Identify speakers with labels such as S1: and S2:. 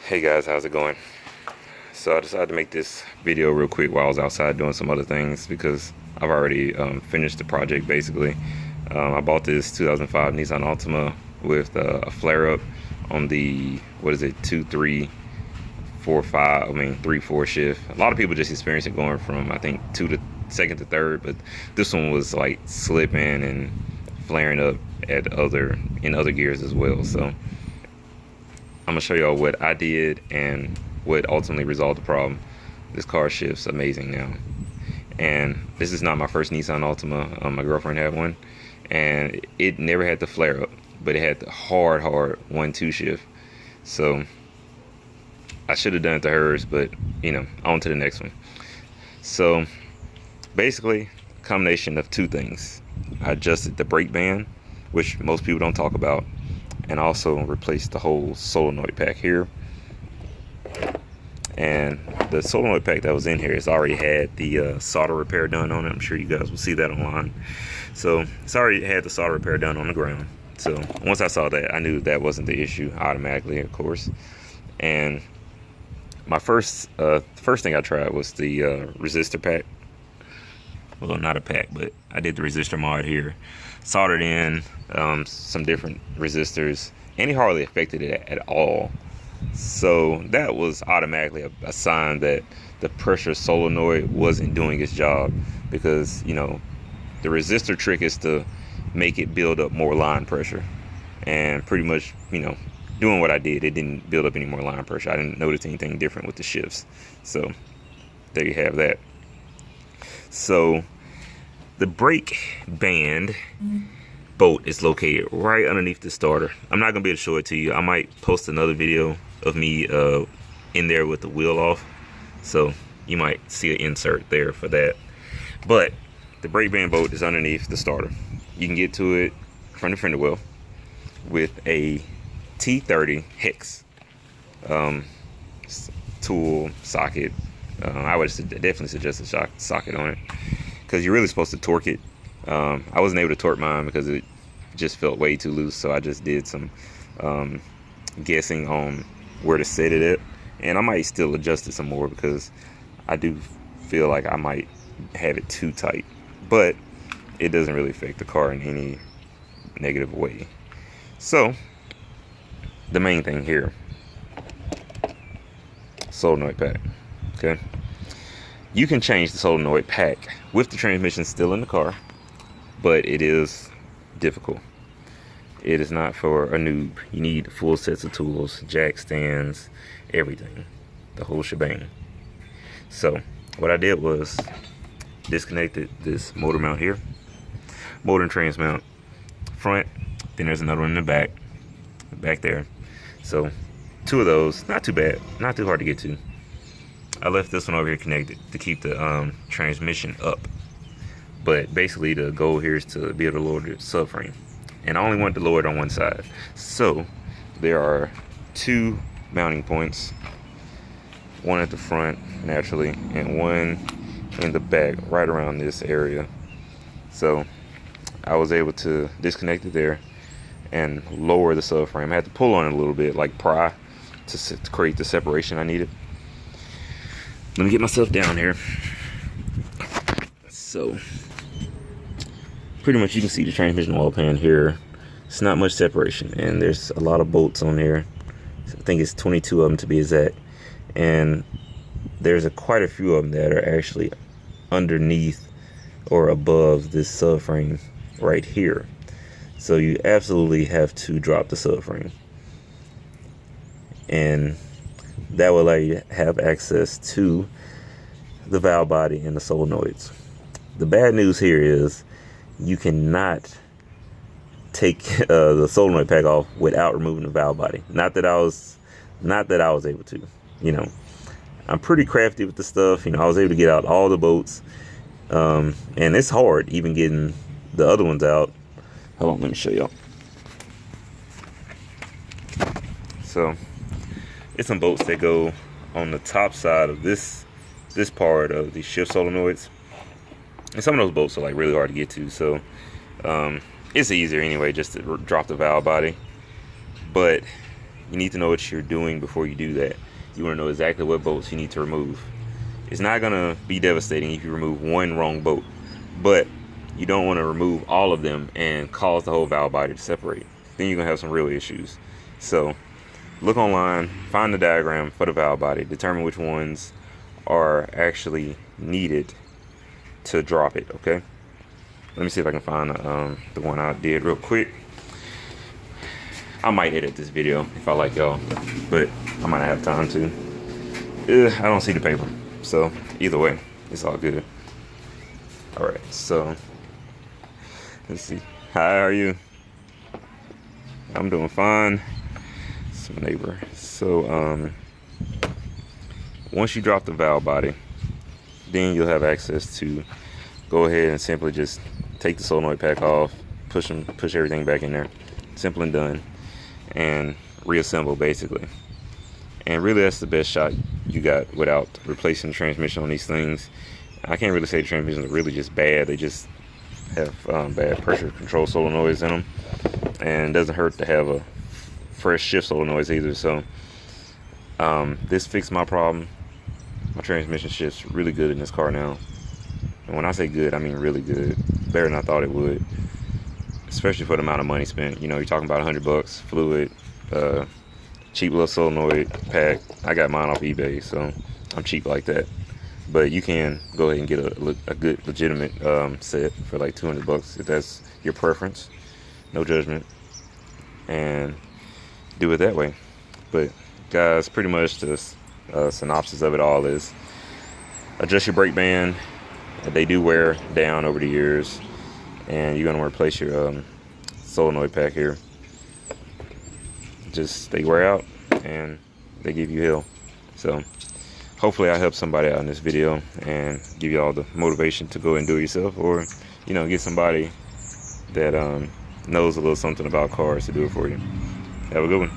S1: Hey guys, how's it going? So I decided to make this video real quick while I was outside doing some other things because I've already finished the project basically. I bought this 2005 Nissan Altima with a flare-up on the, what is it, 2, 3, 4, 5, I mean 3, 4 shift. A lot of people just experience it going from, I think, 2 to second to third, but this one was like slipping and flaring up in other gears as well. So I'm gonna show y'all what I did and what ultimately resolved the problem. This car shifts amazing now. And this is not my first Nissan Altima. My girlfriend had one and it never had the flare up, but it had the hard 1-2 shift. So I should have done it to hers, but you know, on to the next one. So basically, a combination of two things. I adjusted the brake band, which most people don't talk about, and also replaced the whole solenoid pack here. And the solenoid pack that was in here has already had the solder repair done on it. I'm sure you guys will see that online. So it's already had the solder repair done on the ground. So once I saw that, I knew that wasn't the issue automatically, of course. And my first thing I tried was the resistor pack. Well, not a pack, but I did the resistor mod here. Soldered in some different resistors, and it hardly affected it at all. So that was automatically a sign that the pressure solenoid wasn't doing its job, because you know the resistor trick is to make it build up more line pressure, and pretty much, you know, doing what I did, it didn't build up any more line pressure. I didn't notice anything different with the shifts. So there you have that. So the brake band bolt is located right underneath the starter. I'm not gonna be able to show it to you. I might post another video of me in there with the wheel off, so you might see an insert there for that. But the brake band bolt is underneath the starter. You can get to it from the fender well with a T30 hex tool socket. I would definitely suggest a socket on it, because you're really supposed to torque it. I wasn't able to torque mine because it just felt way too loose, so I just did some guessing on where to set it at, and I might still adjust it some more because I do feel like I might have it too tight, but it doesn't really affect the car in any negative way. So the main thing here, solenoid pack. Okay, you can change the solenoid pack with the transmission still in the car, but it is difficult. It is not for a noob. You need full sets of tools, jack stands, everything, the whole shebang. So what I did was disconnected this motor mount here, motor and trans mount front, then there's another one in the back there. So two of those, not too bad, not too hard to get to. I left this one over here connected to keep the transmission up. But basically the goal here is to be able to lower the subframe. And I only want to lower it on one side. So there are two mounting points. One at the front, naturally, and one in the back, right around this area. So I was able to disconnect it there and lower the subframe. I had to pull on it a little bit, like pry, to create the separation I needed. Let me get myself down here. So pretty much you can see the transmission oil pan here. It's not much separation, and there's a lot of bolts on here. I think it's 22 of them to be exact, and there's quite a few of them that are actually underneath or above this subframe right here. So you absolutely have to drop the subframe, and that will allow you to have access to the valve body and the solenoids. The bad news here is you cannot take the solenoid pack off without removing the valve body. Not that I was able to. You know, I'm pretty crafty with the stuff. You know, I was able to get out all the bolts, and it's hard even getting the other ones out. Hold on, let me show y'all. So it's some bolts that go on the top side of this part of the shift solenoids, and some of those bolts are like really hard to get to. So it's easier anyway just to drop the valve body. But you need to know what you're doing before you do that. You want to know exactly what bolts you need to remove. It's not going to be devastating if you remove one wrong bolt, but you don't want to remove all of them and cause the whole valve body to separate. Then you're going to have some real issues. So look online, find the diagram for the valve body, determine which ones are actually needed to drop it, okay? Let me see if I can find the one I did real quick. I might edit this video if I like y'all, but I might not have time to. I don't see the paper, so either way, it's all good. All right, so let's see. Hi, how are you? I'm doing fine. It's my neighbor. So once you drop the valve body, then you'll have access to go ahead and simply just take the solenoid pack off, push everything back in there, simple and done, and reassemble basically. And really that's the best shot you got without replacing the transmission on these things. I can't really say the transmissions are really just bad, they just have bad pressure control solenoids in them, and it doesn't hurt to have a fresh shift solenoids either. So this fixed my problem. My transmission shifts really good in this car now, and when I say good, I mean really good, better than I thought it would, especially for the amount of money spent. You know, you're talking about $100 fluid, cheap little solenoid pack. I got mine off eBay, so I'm cheap like that. But you can go ahead and get a good legitimate set for like $200 if that's your preference. No judgment, and do it that way. But guys, pretty much the synopsis of it all is adjust your brake band. They do wear down over the years, and you're gonna replace your solenoid pack here. Just they wear out and they give you hell. So hopefully I help somebody out in this video and give you all the motivation to go and do it yourself, or you know, get somebody that knows a little something about cars to do it for you. Have a good one.